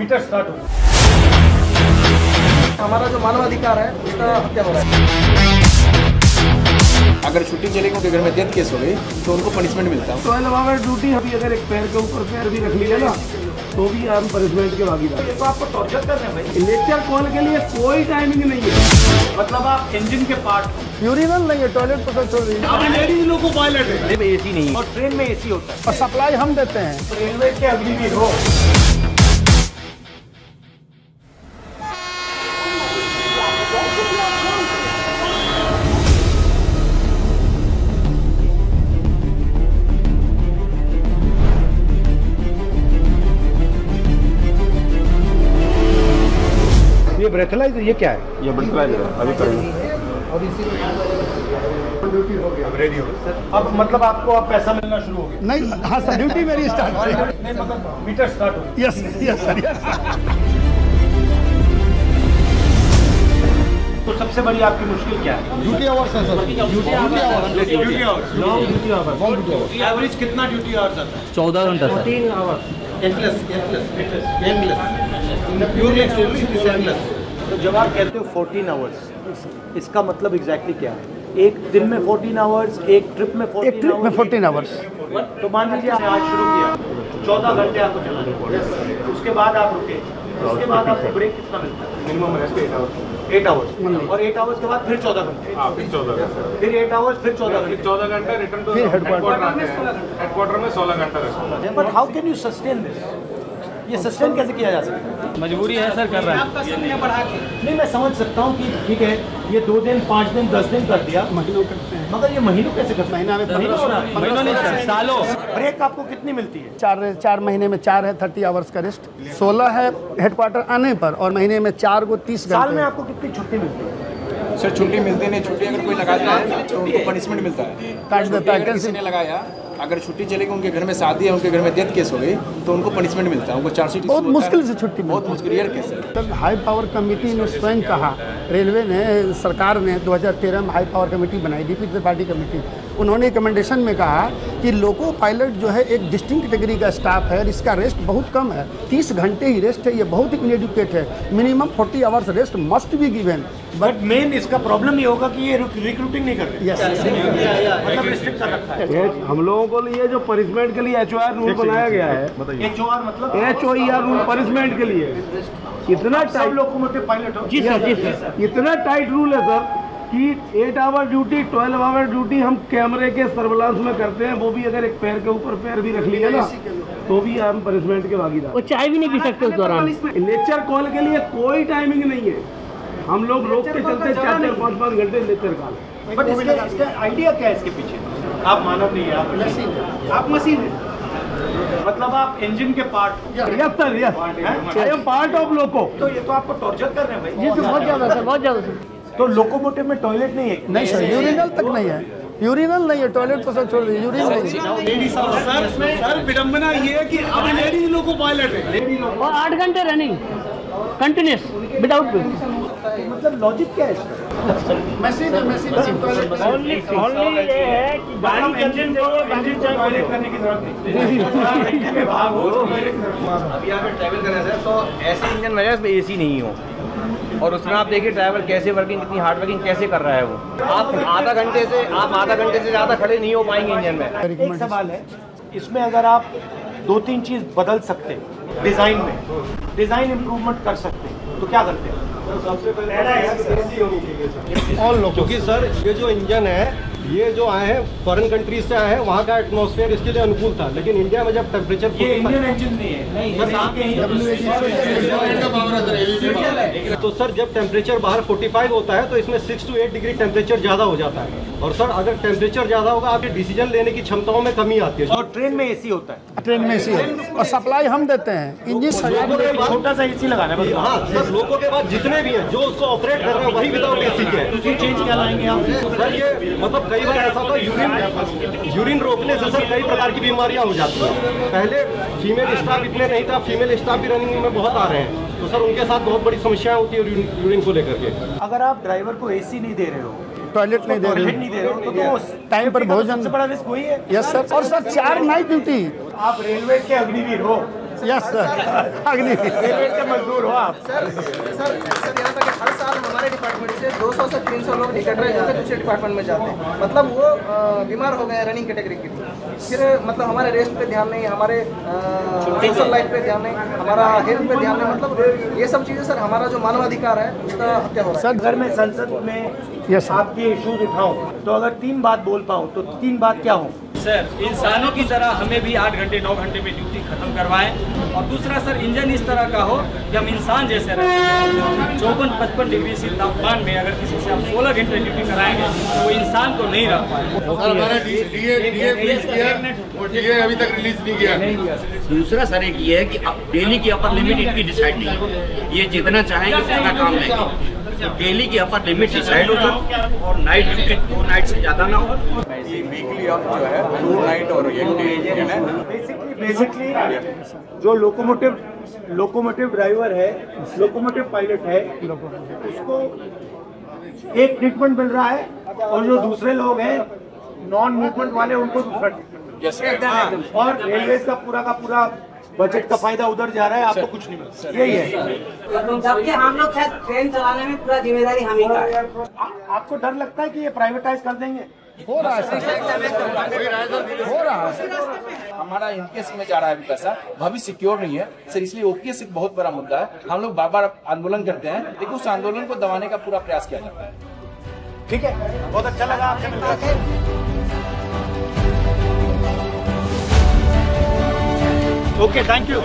Metre start हो। हमारा जो मानवाधिकार है उसका हत्या हो रहा है। अगर छुट्टी चलेगी उनके घर में डेथ केस हो गई तो उनको पनिशमेंट मिलता है। 12 आवर ड्यूटी अभी अगर एक पैर के ऊपर पैर भी रख लिया ना तो भी हम पनिशमेंट के भागीदार। ये तो आपको टॉर्चर कर रहे हैं भाई। लेक्चर कॉल के लिए कोई टाइमिंग नहीं है। मतलब आप इंजन के पार्ट यूरिनल नहीं है, टॉयलेट पता चल रही है। लेडीज लोगों को पायलट है, एसी नहीं है और ट्रेन में एसी होता है और सप्लाई हम देते हैं। रेलवे के अग्निवीर हो। ये ब्रेथलाइजर ये क्या है? ये ब्रेथलाइजर है, अभी करेंगे। अब रेडी हो सर। अब मतलब आपको अब पैसा मिलना शुरू हो गया? नहीं, हाँ सर, ड्यूटी मेरी स्टार्ट हो गई। नहीं मतलब मीटर स्टार्ट हो। Yes yes sir, yes. तो सबसे बड़ी आपकी मुश्किल क्या है? ड्यूटी आवर्स है sir. Duty hours. Long duty hours. Average कितना ड्यूटी आवर्स आता है? 14 घंटा सर। 14 आवर्स। तो जब आप कहते हो 14 आवर्स, इसका मतलब एग्जैक्टली क्या है? एक दिन में 14 आवर्स, एक ट्रिप में 14 एक ट्रिप में 14 आवर्स। तो मान लीजिए आपने आज शुरू किया, 14 घंटे आपको चलाना, उसके बाद आप रुके, उसके बाद आपको ब्रेक कितना मिलता है? Minimum rest 8 hours. 8 आवर्स, और 8 आवर्स के बाद फिर 14 घंटे, फिर 14 घंटे, फिर 8 आवर्स, फिर 14 घंटे। 14 घंटे रिटर्न टू फिर हेडक्वार्टर आते हैं। हेडक्वार्टर में 16 घंटा rest. But how can you sustain this? ये सस्टेन कैसे किया जा सकता है? मजबूरी है सर, कर रहा है। आपका समय बढ़ा के नहीं, मैं समझ सकता हूँ कि ठीक है ये 2 दिन 5 दिन 10 दिन कर दिया, महीनों करते हैं। मगर ये महीनों कैसे करते हैं? महीना में महीनों नहीं सर, सालों। ब्रेक आपको कितनी मिलती है? 4 महीने में 4 है 30 आवर्स का रेस्ट, 16 है हेडक्वार्टर आने पर, और महीने में 4 को 30 साल में घंटे। आपको कितनी छुट्टी मिलती है? सर छुट्टी मिलती नहीं, छुट्टी अगर कोई लगाता है तो उनको पनिशमेंट मिलता है। काट देता है। अगर किसी ने लगाया, अगर छुट्टी चलेगी उनके घर में शादी है, उनके घर में डेथ केस हो गई तो उनको पनिशमेंट मिलता है। उनको चार्जशीट बहुत मुश्किल से छुट्टी बहुत मिलती मुश्किल, रेयर केस है। है। हाई पावर कमेटी ने स्वयं कहा, रेलवे ने, सरकार ने 2013 में हाई पावर कमेटी बनाई, डीपी त्रिपाठी कमेटी। उन्होंने रिकमेंडेशन में कहा कि लोको पायलट जो है एक डिस्टिंक्ट कैटेगरी का स्टाफ है और इसका रेस्ट बहुत कम है, 30 घंटे ही रेस्ट है, ये बहुत ही इनएडुकेट है। Minimum 40 hours rest must be given. But main इसका प्रॉब्लम ये होगा कि ये रिक्रूटिंग नहीं कर रहे, यस, मतलब रिस्ट्रिक्ट कर रखा है। हम लोगों को लिए जो पनिशमेंट के लिए HOR रूल बनाया गया है, HOR मतलब HOER रूल पनिशमेंट के लिए इतना सब टाइट, लोकोमोटिव पायलट हो। जी सर, इतना टाइट रूल है सर कि 8 आवर ड्यूटी 12 आवर ड्यूटी हम कैमरे के सर्विलांस में करते हैं, वो भी अगर एक पैर के ऊपर पैर भी रख लिया ना तो भी हम पनिशमेंट के भागीदार। वो चाय भी नहीं पी सकते उस दौरान। लेक्चर कॉल के लिए कोई टाइमिंग नहीं है। हम लोग रोक के चलते 4-4 5-5 घंटे लेक्चर कॉल। बट इसका आइडिया क्या है इसके पीछे? आप मानव नहीं है, आप मशीन है। आप मशीन है, मतलब आप इंजन के part. Yes sir, yes, I am part of loco. तो ये तो आपको टॉर्चर कर रहे हैं भाई। जी सर, बहुत ज़्यादा सर, बहुत ज़्यादा सर। तो लोकोमोटिव में टॉयलेट नहीं है? नहीं सर, यूरिनल तक नहीं है। यूरिनल नहीं है, टॉयलेट तो सर छोड़ दीजिए, यूरिनल नहीं है। सर विडम्बना ये है कि अब लेडीज लोको पायलट है, और 8 घंटे रनिंग कंटिन्यूस विदाउट ब्रेक। मतलब लॉजिक क्या है इसका? मशीन है, मशीन ओनली ये है कि गाड़ी इंजन टॉयलेट करने की जरूरत नहीं। भाग हो। अभी यहाँ पे ट्रैवल कर रहे हैं सर, तो ऐसे इंजन में इसमें एसी नहीं हो, और उसमें आप देखिए ड्राइवर कैसे वर्किंग, कितनी हार्ड वर्किंग कैसे कर रहा है वो। आप आधा घंटे से ज़्यादा खड़े नहीं हो पाएंगे इंजन में। एक सवाल है, इसमें अगर आप 2-3 चीज़ बदल सकते हैं, डिज़ाइन इम्प्रूवमेंट कर सकते हैं, तो क्या करते हैं? सबसे ऑल लोको। क्योंकि सर ये जो इंजन है, ये जो आए हैं फॉरेन कंट्रीज से आए हैं, वहाँ का एटमॉस्फेयर इसके लिए अनुकूल था, लेकिन इंडिया में जब टेम्परेचर ये इंडियन इंजन नहीं है, तो सर जब टेम्परेचर बाहर 45 होता है तो इसमें 6 to 8 डिग्री टेम्परेचर ज़्यादा हो जाता है, और सर अगर टेम्परेचर ज़्यादा होगा आपके डिसीजन लेने की क्षमताओं में कमी आती है। और ट्रेन में एसी होता है, ट्रेन में एसी है और सप्लाई हम देते हैं। इंजन छोटा सा एसी लगाना है। हाँ सर, लोगों के बाद जितने भी हैं जो उसको ऑपरेट कर रहे हैं वही विदाउट एसी के हैं। दूसरी चेंज क्या लाएंगे आप? सर ये मतलब कई बार ऐसा होता है, यूरिन रोकने से सर कई प्रकार की बीमारियां हो जाती हैं। पहले फीमेल स्टाफ इतने नहीं था, फीमेल स्टाफ भी रनिंग में बहुत आ रहे हैं, तो सर उनके साथ बहुत बड़ी समस्याएं होती है यूरिन को लेकर के। अगर आप ड्राइवर को एसी नहीं दे रहे हो, टॉयलेट नहीं दे रहे हो तो टाइम पर भोजन। सबसे बड़ा रिस्क वही है। यस सर, और सर 4 नाइट ड्यूटी। आप रेलवे के अग्निवीर हो, यस सर, अग्नि रेलवे के मजदूर हो आप। सर यहाँ तक हर साल हमारे डिपार्टमेंट से 200 से 300 लोग रिटायर्ड होकर दूसरे डिपार्टमेंट में जाते हैं। मतलब वो बीमार हो गए रनिंग कैटेगरी के लिए, फिर मतलब हमारे रेस्ट पे ध्यान नहीं, हमारे सोशल लाइफ पे ध्यान नहीं, हमारा हेल्थ पे ध्यान नहीं। मतलब ये सब चीज़ें सर हमारा जो मानवाधिकार है उसका हत्या हो रहा है। सर अगर मैं संसद में आपके इश्यूज उठाऊं तो अगर 3 बात बोल पाऊं तो 3 बात क्या हो? सर इंसानों की तरह हमें भी 8 घंटे 9 घंटे में ड्यूटी खत्म करवाएं, और दूसरा सर इंजन इस तरह का हो कि हम इंसान जैसे रहें। 54-55 डिग्री से तापमान में अगर किसी से आप 16 घंटे ड्यूटी कराएंगे तो वो इंसान को नहीं रख पाएंगे। सर हमारा डीए रिलीज किया और डीए अभी तक रिलीज नहीं किया। दूसरा सर एक ये है कि डेली की अपर लिमिट इनकी डिसाइड नहीं है, ये जितना चाहेंगे उतना काम लेंगे। डेली की अपर लिमिट डिसाइड हो सर, और नाइट ड्यूटी 2 नाइट से ज़्यादा ना हो। वीकली ऑफ जो है 2 नाइट और 1 डे बेसिकली जो लोकोमोटिव ड्राइवर है, लोकोमोटिव पायलट है, उसको एक ट्रीटमेंट मिल रहा है, और जो दूसरे लोग हैं नॉन मूवमेंट वाले उनको दूसरा ट्रीटमेंट। और रेलवे का पूरा बजट का फायदा उधर जा रहा है, आपको कुछ नहीं मिलता। यही है, जबकि हम लोग शायद ट्रेन चलाने में पूरा जिम्मेदारी हम ही का है। आपको डर लगता है कि ये प्राइवेटाइज कर देंगे? हो रहा है सर, हो रहा है। हमारा इनकेस में जा रहा है अभी पैसा, भविष्य सिक्योर नहीं है सर, इसलिए ओपीएस एक बहुत बड़ा मुद्दा है। हम लोग बार-बार आंदोलन करते हैं, लेकिन उस आंदोलन को दबाने का पूरा प्रयास किया जाता है। ठीक है, बहुत अच्छा लगा आपसे मिलकर। Okay, thank you.